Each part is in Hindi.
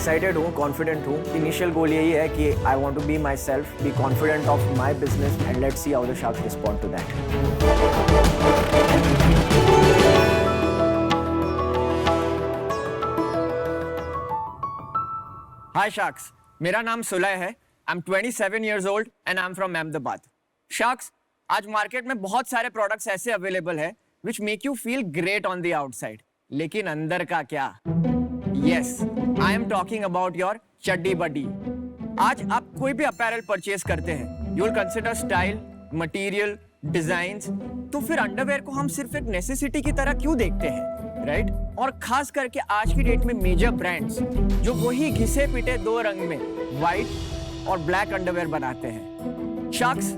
एक्साइटेड हूँ, कॉन्फिडेंट हूँ। इनिशियल गोल यही है कि I want to be myself, be confident of my business and let's see how the sharks respond to that. Hi sharks, मेरा नाम सुलय है। I am 27 years old and I'm from Ahmedabad. Sharks, आज मार्केट में बहुत सारे प्रोडक्ट्स ऐसे अवेलेबल है which make you feel great on the outside, लेकिन अंदर का क्या? Yes, I am talking about your चड्डी बड्डी। आज आप कोई भी अपैरल परचेज करते हैं, you will consider style, material, designs, तो फिर अंडरवेयर को हम सिर्फ एक नेसेसिटी की तरह क्यों देखते हैं, राइट? और खास करके आज की डेट में मेजर ब्रांड्स जो वही घिसे पिटे दो रंग में व्हाइट और ब्लैक अंडरवेयर बनाते हैं। Sharks,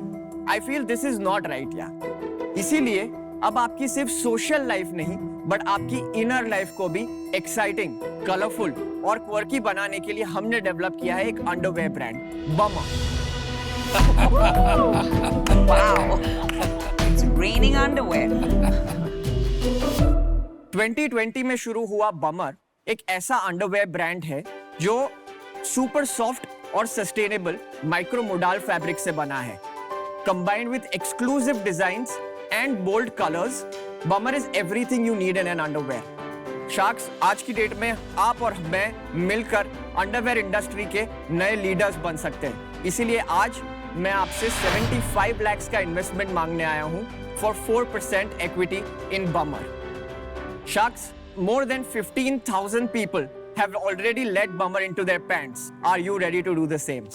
I feel this is not right यार। इसीलिए अब आपकी सिर्फ सोशल लाइफ नहीं बट आपकी इनर लाइफ को भी एक्साइटिंग, कलरफुल और क्वर्की बनाने के लिए हमने डेवलप किया है एक underwear brand, bummer. Wow. It's raining underwear. 2020 में शुरू हुआ बमर एक ऐसा अंडरवेयर ब्रांड है जो सुपर सॉफ्ट और सस्टेनेबल माइक्रोमोडाल फैब्रिक से बना है। Combined with exclusive designs and bold colours, Bummer is everything you need in an underwear. Sharks, आज की डेट में आप और मैं मिलकर अंडरवेयर इंडस्ट्री के नए लीडर्स बन सकते हैं। इसीलिए आज मैं आपसे 75 lakhs का इन्वेस्टमेंट मांगने आया हूं for 4% equity in bummer. Sharks, more than 15,000 people have already led Bummer into their pants. Are you ready to do the same?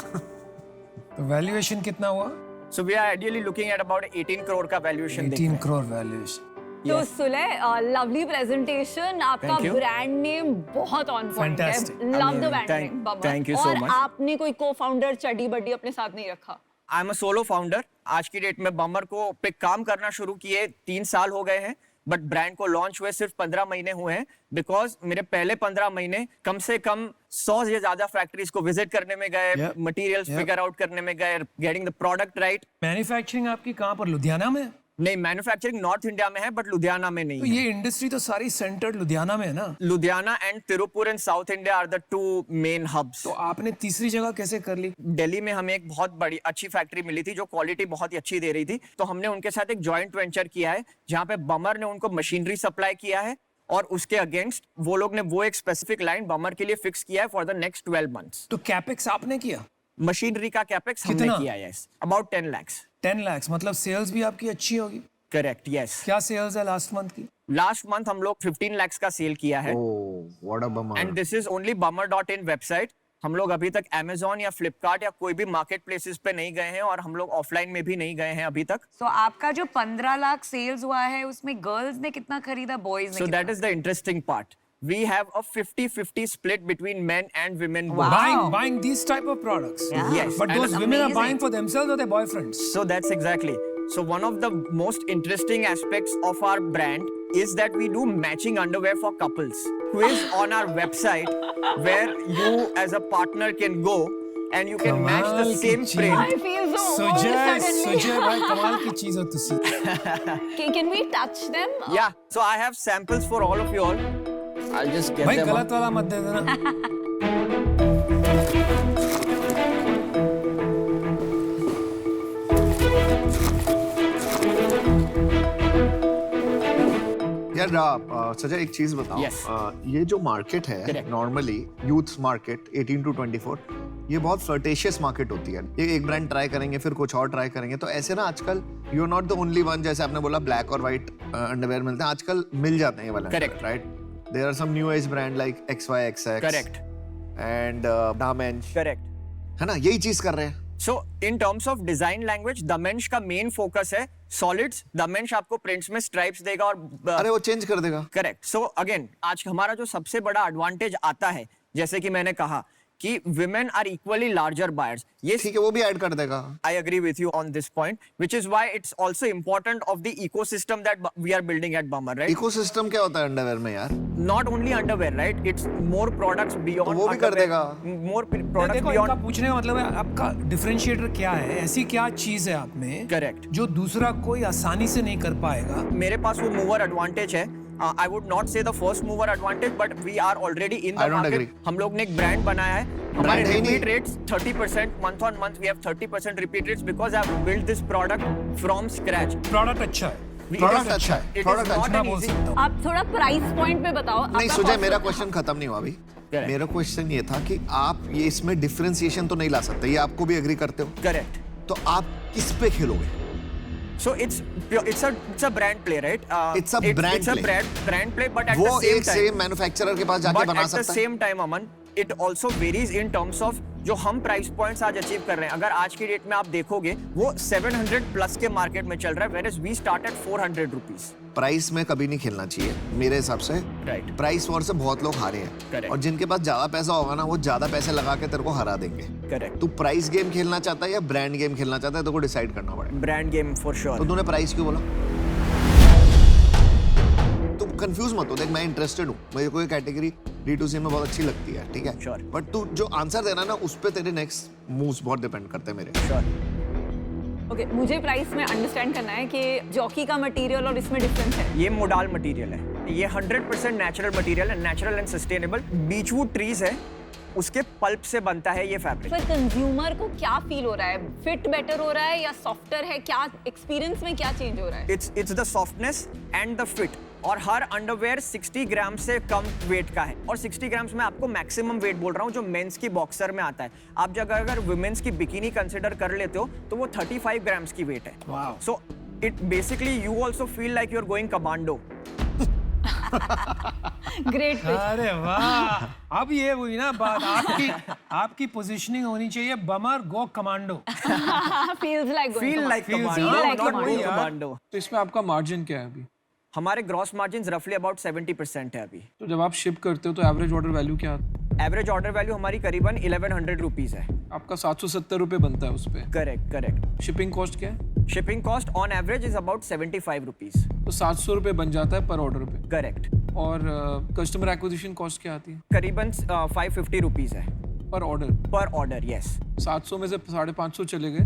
तो वैल्यूएशन कितना हुआ? So we are ideally looking at about 18 crore का valuation. 18 crore valuation. तो Yes. सुलय, लवली प्रेजेंटेशन, आपका Thank you. ब्रांड नेम बहुत ऑन पॉइंट है। Fantastic. Love the Thank- brand name bummer. thank you so और much. आपने कोई को-फाउंडर चड्डी बड्डी अपने साथ नहीं रखा। I'm a solo founder. आज की डेट में बमर को पे काम करना शुरू किए 3 साल हो गए हैं, बट ब्रांड को लॉन्च हुए सिर्फ 15 महीने हुए हैं। बिकॉज मेरे पहले 15 महीने कम से कम 100 से ज्यादा फैक्ट्रीज को विजिट करने में गए, Yep. Materials Yep. Figure out करने में गए, getting the product right. Manufacturing आपकी कहाँ पर, लुधियाना में? नहीं, मैन्युफैक्चरिंग नॉर्थ इंडिया में है बट लुधियाना में नहीं तो है। ये इंडस्ट्री तो सारी सेंटर्ड लुधियाना में है ना? Ludhiana and Tirupur in South India are the 2 main hubs. तो आपने तीसरी जगह कैसे कर ली? दिल्ली में हमें एक बहुत बड़ी अच्छी फैक्ट्री मिली थी जो क्वालिटी बहुत ही अच्छी दे रही थी, तो हमने उनके साथ एक जॉइंट वेंचर किया है जहां पे बमर ने उनको मशीनरी सप्लाई किया है और उसके अगेंस्ट वो लोग ने वो एक स्पेसिफिक लाइन बमर के लिए फिक्स किया है फॉर द नेक्स्ट 12 months। तो कैपेक्स आपने किया? मशीनरी का कैपेक्स हमने कितना? किया है, अबाउट 10 lakhs। 10 lakhs, मतलब सेल्स भी आपकी अच्छी होगी? Correct, yes. क्या सेल्स है लास्ट मंथ की? लास्ट मंथ हम लोग 15 lakhs का सेल किया है। Oh, what a bummer. And this is only bummer.in website. हम लोग अभी तक Amazon या Flipkart या कोई भी मार्केट प्लेसेस पे नहीं गए हैं और हम लोग ऑफलाइन में भी नहीं गए हैं अभी तक। So आपका जो 15 लाख सेल्स हुआ है उसमें गर्ल्स ने कितना खरीदा, बॉयज ने So कितना? that is the interesting part. We have a 50-50 split between men and women both. Wow. Buying these type of products? Yeah. Yes. But And those women are amazing. buying for themselves or their boyfriends? So that's exactly. So one of the most interesting aspects of our brand is that we do matching underwear for couples. Quiz on our website where you as a partner can go and you can match the कमाल की same चीज। print. I feel so old Sujay suddenly. भाई कमाल की चीज हो तुसी। Can we touch them? Yeah. So I have samples for all of you all. I'll just get भाई them. गलत वाला मत दे देना। यार सजा एक चीज बताओ। Yes. ये जो मार्केट है Correct. Normally youth market 18 to 24, ये बहुत फ्लर्टेशियस मार्केट होती है। ये एक ब्रांड ट्राई करेंगे फिर कुछ और ट्राई करेंगे, तो ऐसे ना आजकल you are not the only one. जैसे आपने बोला ब्लैक और व्हाइट अंडरवेयर मिलते हैं, आजकल मिल जाते हैं ये वाले। Correct. Right, there are some new age brand like XYXX Correct. And Damensh, Correct. है ना, यही चीज कर रहे हैं। So in terms of design language, Damensh का main focus है solids. Damensh आपको prints में stripes देगा और अरे वो चेंज कर देगा। करेक्ट। सो अगेन आज हमारा जो सबसे बड़ा एडवांटेज आता है, जैसे कि मैंने कहा कि women are equally larger buyers. ये ठीक है, वो भी ऐड कर देगा। I agree with you on this point, which is why it's also important of the ecosystem that we are building at Bummer, right? Ecosystem क्या होता है अंडरवेयर में यार? Not only underwear, right? It's more products beyond. तो वो भी कर underwear. देगा। More products देखो, beyond. इनका पूछने का मतलब है आपका डिफरेंशिएटर क्या है? ऐसी क्या चीज है आप में Correct. जो दूसरा कोई आसानी से नहीं कर पाएगा? मेरे पास वो मूवर एडवांटेज है I would not say the first mover advantage, but we are already in the I don't market. agree. हम लोग ने एक brand बनाया है. हमारे है ही repeat नहीं. rates 30% month on month. We have 30% repeat rates because I have built this product from scratch. Product अच्छा है प्रोडक्ट अच्छा है, It is प्रोडक्ट not अच्छा मैं an बोल easy. सकता हूँ आप थोड़ा प्राइस पॉइंट पे बताओ नहीं आपका सुजय cost- मेरा क्वेश्चन खत्म नहीं हुआ अभी Correct. मेरा क्वेश्चन ये था कि आप ये इसमें डिफरेंशिएशन तो नहीं ला सकते ये आपको भी एग्री करते हो Correct. तो आप किस पे खेलोगे So it's a brand play, right? It's a brand it's a play. brand play, but at वो the same एक time. सेम मैन्युफैक्चरर के पास जाके But बना at the सकता है same time, Aman, it also varies in terms of जो हम प्राइस पॉइंट्स आज अचीव कर रहे हैं. अगर आज की डेट में आप देखोगे वो 700 प्लस के मार्केट में चल रहा है, whereas we start at 400 rupees. Price में कभी नहीं खेलना चाहिए मेरे हिसाब से Right. प्राइस वॉर से बहुत लोग हारे हैं Correct. और जिनके पास ज्यादा पैसा होगा ना वो ज्यादा पैसे लगा के तेरे को हरा देंगे Correct. तू प्राइस गेम खेलना चाहता है या ब्रांड गेम खेलना चाहता है तो को डिसाइड करना पड़ेगा Brand game for sure. तो तूने प्राइस क्यों बोला तू कंफ्यूज मत हो देख मैं इंटरेस्टेड हूँ मेरे को ये कैटेगरी D2C में बहुत अच्छी लगती है ठीक है Sure. बट तू जो आंसर देना ना उस पे तेरे नेक्स्ट मूव्स बहुत डिपेंड करते हैं मेरे Sure. ओके मुझे प्राइस में अंडरस्टैंड करना है कि जॉकी का मटेरियल और इसमें डिफरेंस है ये मोडाल मटेरियल है. ये 100% नेचुरल मटेरियल है, नेचुरल एंड सस्टेनेबल. बीचवुड ट्रीज है, उसके पल्प से बनता है ये फैब्रिक. पर कंज्यूमर को क्या फील हो रहा है फिट बेटर हो रहा है या सॉफ्टर है क्या एक्सपीरियंस में क्या चेंज हो रहा है It's the softness and the fit. और हर अंडरवेयर 60 ग्राम से कम वेट का है और 60 ग्राम्स में आपको मैक्सिमम वेट बोल रहा हूँ जो मेंस की बॉक्सर में आता है. आप जगह अगर वुमेन्स की बिकिनी कंसिडर कर लेते हो तो वो 35 ग्राम्स की वेट है. Wow. So it basically you also feel like you are going commando. Great अरे वाह अब ये हुई ना बात आपकी पोजीशनिंग होनी चाहिए bummer go commando feels like feel like Feel commando, like not commando. Going commando. तो इसमें आपका मार्जिन क्या है अभी हमारे ग्रॉस मार्जिन रफली अबाउट 70% है अभी. तो जब आप शिप करते हो तो एवरेज ऑर्डर वैल्यू क्या आता है एवरेज ऑर्डर वैल्यू हमारी करीबन 1100 रुपीज है. आपका 770 रुपये बनता है उस पर करेक्ट. शिपिंग कॉस्ट क्या है shipping cost on average is about 75 rupees. तो 700 रुपये बन जाता है पर ऑर्डर पे करेक्ट. और कस्टमर एक्विजिशन कॉस्ट क्या आती है करीबन 550 रुपीज है पर ऑर्डर ऑर्डर. यस 700 में से 550 चले गए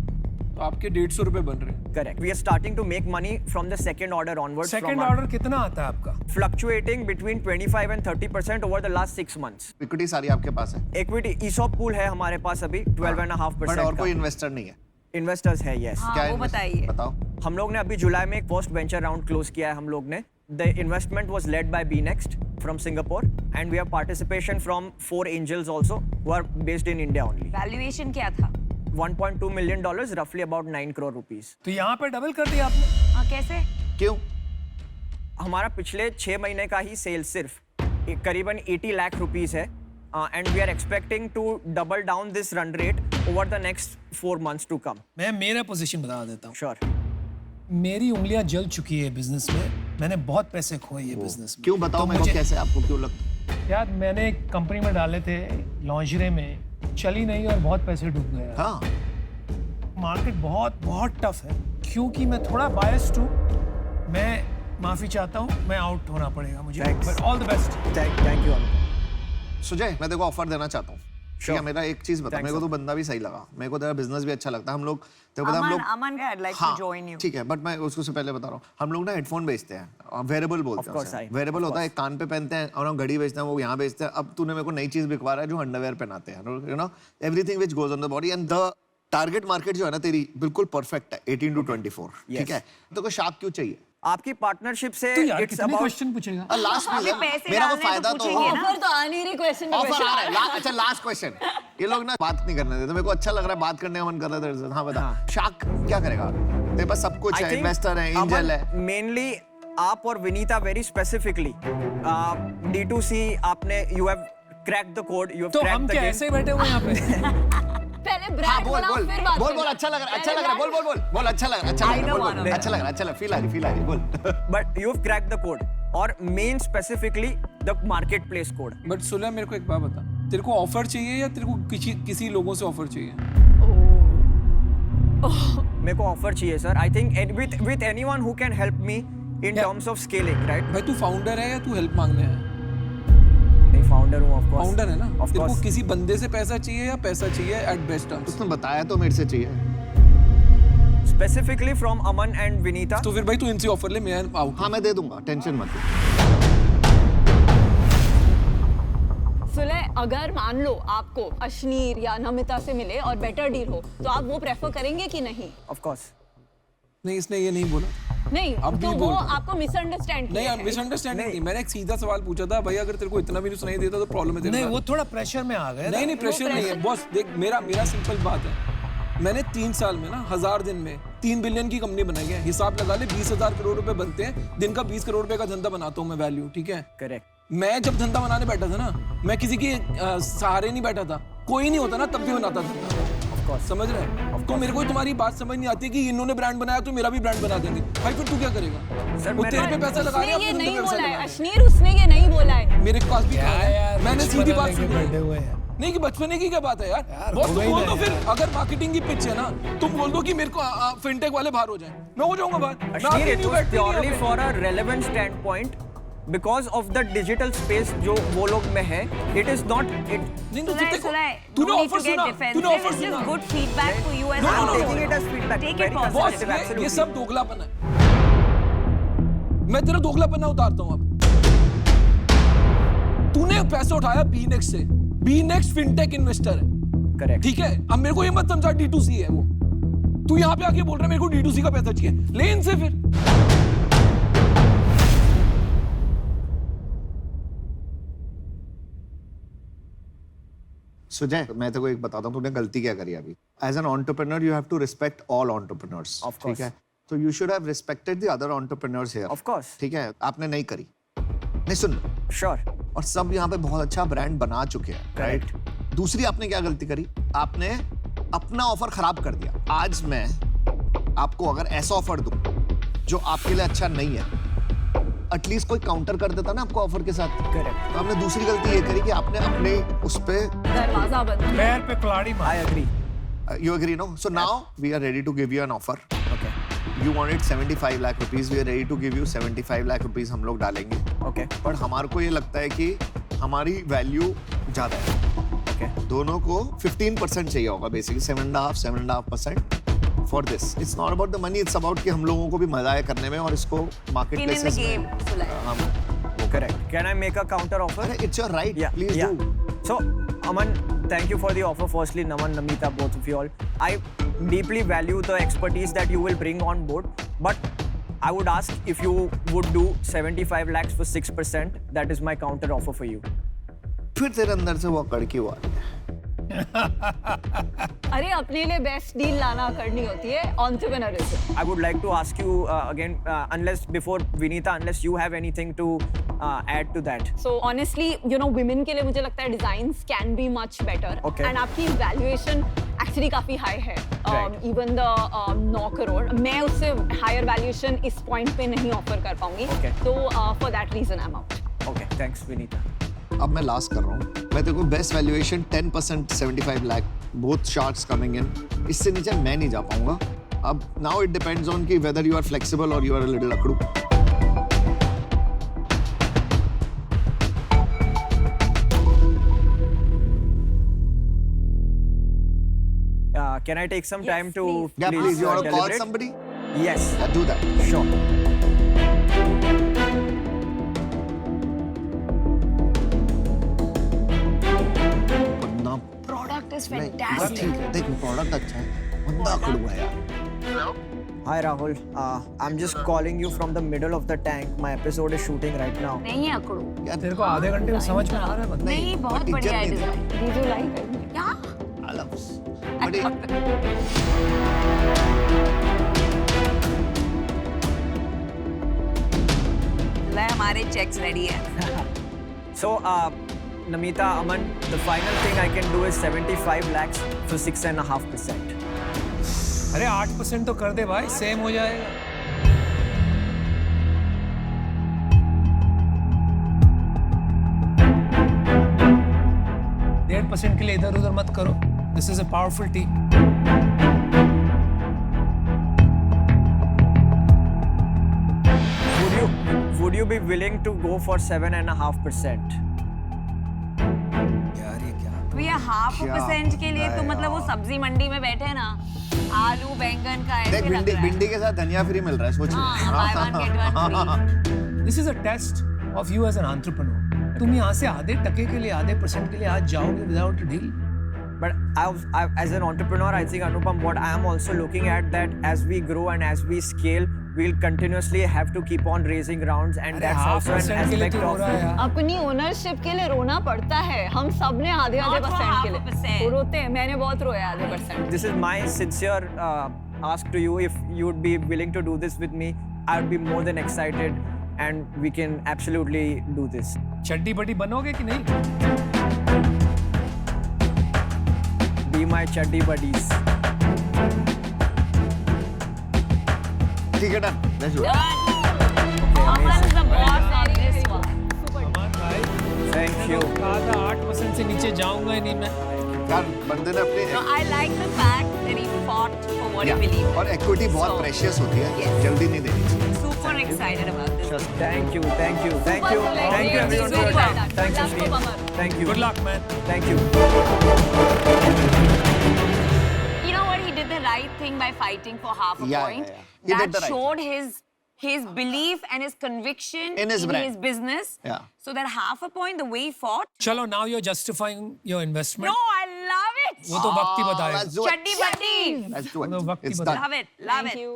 तो आपके 150 रुपये बन रहे हैं correct. We are starting to make money from the second order onwards. Second order कितना आता है आपका fluctuating between 25 and 30% over the last 6 months. Equity सारी आपके पास है इक्विटी ESOP पूल है हमारे पास अभी 12.5% बट और का. कोई इन्वेस्टर नहीं है इन्वेस्टर्स है. यस. हाँ, क्या वो invest- बताइए। बताओ हम लोग ने अभी जुलाई में एक फर्स्ट वेंचर राउंड क्लोज किया है हम लोग ने. The investment was led by BNext from Singapore and we have participation from 4 angels also who are based in India only. Valuation क्या था? $1.2 million, roughly about 9 crore rupees. तो यहाँ पे डबल कर दिया आपने हाँ कैसे? क्यों हमारा पिछले 6 महीने का ही सेल सिर्फ करीबन 80 लाख रुपीस है and we are expecting to double down this run rate over the next 4 months to come. मैं मेरा पोजीशन बता देता हूँ श्योर. मेरी उंगलियां जल चुकी है बिजनेस में मैंने बहुत पैसे खोए ये बिजनेस में क्यों बताओ तो मेरे को मुझे- कैसे आपको क्यों लगता है यार मैंने एक कंपनी में डाले थे लॉन्जरे में चली नहीं और बहुत पैसे डूब गए यार। हाँ मार्केट बहुत टफ है क्योंकि मैं थोड़ा बायस्ड हूँ मैं माफी चाहता हूँ मैं आउट होना पड़ेगा मुझे Thanks. But all the best thank you. Sujay मैं देखो ऑफर देना चाहता हूँ ठीक है मेरा एक चीज बता Thanks, मेरे को तो sir. बंदा भी सही लगा मेरे को तेरा बिजनेस भी अच्छा लगता है हम लोग तेरे को पता है, हम लोग अमन I'd like to join you. ठीक है बट मैं उसको से पहले बता रहा हूँ हम लोग ना हेडफोन बेचते हैं वेरेबल बोलते Of course, हैं I- वेरेबल of होता है एक कान पे पहनते हैं और हम घड़ी बेचते हैं वो यहाँ बेचते हैं अब तूने मेरे को नई चीज बिकवा रहा है जो अंडरवेयर पहनाते हैं you know everything which goes on the body and the target market जो है ना तेरी बिल्कुल परफेक्ट है 18 to 24 ठीक है तो को शार्क क्यों चाहिए आपकी पार्टनरशिप से तो यार इट्स कितने अबाउट क्वेश्चन पूछेगा लास्ट अभी पैसे मेरा को डालने तो फायदा तो पूछेंगे ना। ऑफर तो आ नहीं रही क्वेश्चन ऑफर आ रहा है अच्छा लास्ट क्वेश्चन ये लोग ना बात नहीं करने देते मेरे को अच्छा लग रहा है बात करने का मन कर रहा है तेरे से हाँ बता शार्क क्या करेगा तेरे पास सब कुछ है इन्वेस्टर है एंजल है मेनली आप और विनीता वेरी स्पेसिफिकली D2C आपने you have cracked the code you have तो क्रैक्ड हम द क्या गेम. ऐसे ही बैठे हुए हैं यहाँ पे पहले हाँ ब्रांड बोल बनाओ बोल फिर बात बोल करें। बोल अच्छा लग रहा है अच्छा पहले लग रहा है बोल बोल बोल बोल अच्छा लग रहा है अच्छा लग रहा है बोल बोल know. अच्छा लग रहा है अच्छा लग फील आ रही बोल But you have cracked the code और main specifically the market place code. But सुलह मेरे को एक बात बता तेरे को ऑफर चाहिए या तेरे को किसी लोगों से ऑफर चाहिए मेरे को ऑफर चाहिए sir. I think with anyone who can help me in terms of scaling right. भाई तू फाउंडर है या तू हेल्प मांगने है नहीं फाउंडर हूँ ऑफ कोर्स. फाउंडर है ना Of तेरे को course. किसी बंदे से पैसा चाहिए या पैसा चाहिए एट बेस्ट टर्म्स उसने बताया तो मेरे से चाहिए specifically from Aman and Vinita. तो फिर भाई तू इनसे ऑफर ले, मैं आउट। हाँ मैं दे दूंगा, टेंशन मत ले। सुलह, अगर मान लो आपको अश्नीर या नमिता से मिले और बेटर डील हो तो आप वो प्रेफर करेंगे कि नहीं? Of course. नहीं, इसने ये नहीं बोला। नहीं, अब तो भी वो बोल। आपको मिसअंडरस्टैंड किया नहीं, है। मिसअंडरस्टैंडिंग नहीं, मैंने एक सीधा सवाल पूछा था, भाई अगर तेरे को इतना भी सुनाई देता तो प्रॉब्लम है तेरे नहीं साथ। वो थोड़ा प्रेशर में आ गए। नहीं प्रेशर नहीं है बॉस। देख मेरा सिंपल बात है, मैंने 3 साल में ना 1000 दिन में 3 बिलियन की कंपनी बनाई है। हिसाब लगा ले, 20,000 करोड़ रुपए बनते हैं, दिन का 20 करोड़ रुपए का धंधा बनाता हूँ मैं, वैल्यू, ठीक है। Correct. मैं जब धंधा बनाने बैठा था ना, मैं किसी के सहारे नहीं बैठा था, कोई नहीं होता ना तब भी बनाता था। Of course. समझ रहे हैं? तो मेरे को तुम्हारी बात समझ नहीं आती कि इन्होंने ब्रांड बनाया तो मेरा भी ब्रांड बना देंगे। भाई फिर तू क्या करेगा? सर, वो मैं- तेरे पे पैसा लगा रहे उसने हैं, ये अपने नहीं धंधे पे पैसा बोला है लगा रहे हैं। अश्नीर, उसने ये नहीं बोला है। मेरे पास भी क्या कहा है, यार, मैंने बचपना सीधी बात लेके सुनी बैठे है। हुए हैं। नहीं कि बचपने की क्या बात है यार, यार, बॉस हो तुम गई बोल ना दो फिर, यार। अगर मार्केटिंग की पिच है ना, तुम बोल दो कि मेरे को फिनटेक वाले बाहर हो जाएं, मैं हो जाऊंगा बाहर। मैं Ashneer, आगे it नहीं was बैठती नहीं purely यहाँ पे। for a relevant standpoint because of the digital space जो वो लोग में है. It is not it. नहीं तो Sulay, देखो, Sulay, तूने no need offer to get सुना, defensive. तूने ऑफर It's सुना। just good feedback for you as No, a no, no, whole. taking it as feedback. Take Very it positive. Boss constructive, ये absolutely. सब दोगलापन है। मैं तेरा दोगलापन उतारता हूँ अब। तूने पैसे उठाया बीनेक्स से, बीनेक्स फिनटेक इन्वेस्टर है, Correct. ठीक है। अब मेरे को ये मत समझा D2C है वो, तू यहाँ पे आके बोल रहा है मेरे को D2C का पैसा चाहिए, ले इनसे फिर। सुजय, मैं तेरे को एक बताता हूँ, तूने गलती क्या करी अभी। As an entrepreneur you have to respect all entrepreneurs, Of course. ठीक है। तो you should have respected the other entrepreneurs here, Of course. ठीक है। आपने नहीं करी, नहीं सुन, Sure. और सब यहाँ पे बहुत अच्छा ब्रांड बना चुके हैं, राइट। दूसरी आपने क्या गलती करी, आपने अपना ऑफर खराब कर दिया। आज मैं आपको अगर ऐसा ऑफर दूं जो आपके लिए अच्छा नहीं है, एटलीस्ट कोई काउंटर कर देता ना आपको ऑफर के साथ। Correct. तो आपने दूसरी गलती ये करी कि आपने अपने उस पे दरवाजा बंद। पैर पे कुल्हाड़ी I मार। agree. you agree, no? So now we are ready to give you an offer. Okay. You wanted 75 lakh rupees, we are ready to give you 75 lakh rupees हम लोग डालेंगे। Okay. पर हमारे को ये लगता है कि हमारी वैल्यू ज्यादा है। Okay. दोनों को 15% चाहिए होगा, basically 7.5% for this. It's not about the money, it's about कि हम लोगों को भी मजा आए करने में और इसको market Skin in the places game, में Sulay. हम Correct. Can I make a counter offer? अरे it's your right, Yeah. Please Yeah. Do. So, Aman, thank you for the offer. Firstly, Naman, Namita, both of you all. I deeply value the expertise that you will bring on board, but I would ask if you would do 75 lakhs for 6%. That is my counter offer for you. फिर तेरे अंदर से वो अकड़ की हुआ अरे अपने लिए बेस्ट डील लाना करनी होती है, एंटरप्रेन्योरिज्म। I would like to ask you again, unless before Vinita, unless you have anything to add to that. So honestly, you know, women के लिए मुझे लगता है designs can be much better. Okay. And आपकी valuation actually काफी high है. Right. Even the 9 करोड़, मैं उससे higher valuation इस point पे नहीं offer कर पाऊंगी. Okay. तो for that reason I'm out. Okay, thanks, Vinita. अब मैं लास्ट कर रहा हूँ। मैं तेरे को best valuation 10% 75 lakh, both sharks coming in. इससे नीचे मैं नहीं जा पाऊंगा। अब नाउ इट डिपेंड्स ऑन कि वेदर यू आर फ्लेक्सिबल और यू आर अ लिटिल अकड़ू। Can I take some Yes, time to please. Yeah, please, you want to call deliberate? somebody? Yes, Yeah, do that. sure. बंदा Product is नहीं, fantastic. ठीक है, देख प्रोडक्ट अच्छा है, बंदा अकड़ू है यार। Hi Rahul, I'm just calling you from the middle of the tank. My episode is shooting right now. नहीं है अकड़ू। यार तेरे को आधे घंटे में समझ में आ रहा है बंदा। नहीं, बहुत but बढ़िया है इज्जत नहीं design. Did you like it? क्या? I love this. But it- Sulay, हमारे checks ready है। So, Namita, Aman, the final thing I can do is 75 lakhs for 6.5%. अरे 8% तो कर दे भाई, सेम हो जाएगा। 1.5% के लिए इधर उधर मत करो। This is a powerful team. Would you be willing to go for 7.5%? यार ये क्या? तो ये 0.5% के लिए तो क्या मतलब वो यार। सब्जी मंडी में बैठे ना, आलू बैंगन का ऐसे देख लग भिंडी रहा है। भिंडी के साथ धनिया फ्री मिल रहा है सोच हाँ, buy one, get one free। This is a test of you as an entrepreneur. तुम यहाँ से आधे टके के लिए, आधे % के लिए आज जाओगे without a deal? But as an entrepreneur, I think, Anupam, what I am also looking at that as we grow and as we scale, we'll continuously have to keep on raising rounds, and that's also an 0.5% के लिए aspect तो हो of रहा है यार। अपनी ओनरशिप के लिए रोना पड़ता है। हम सब ने आधे Not for % के लिए 0.5%. वो रोते हैं। मैंने बहुत रोया आधे %। This is my sincere ask to you. If you would be willing to do this with me, I would be more than excited, and we can absolutely do this. चड्डी बड्डी बनोगे कि नहीं? Be my chuddy buddies. ठीक है done let's do Aman is the boss on this one। अमन भाई, Thank you. कहा था 8% से नीचे जाऊंगा ही नहीं मैं। यार बंदे ने अपने So I like the fact that he fought for what he Yeah, believed in। और इक्विटी बहुत So, प्रेशियस होती है, Yes। जल्दी नहीं देनी चाहिए। Super excited about this। Thank you. Thank you. Thank you. Super, Thank you everyone for your super. time. Thank you, Good luck, Steve. Aman. Thank you. Good luck, man. Thank you. You know what? He did the right thing by fighting for half a Yeah, point. yeah, yeah. He did That the right showed his belief and his conviction In his brand. his business. Yeah. So that half a point, the way he fought. चलो, now you're justifying your investment. No, I love it. वो तो वक्त ही बताएगा। Let's do it. Chaddi buddies। Let's do it. वो वक्त ही It's बताएगा। done. Love it. Love Thank it। you.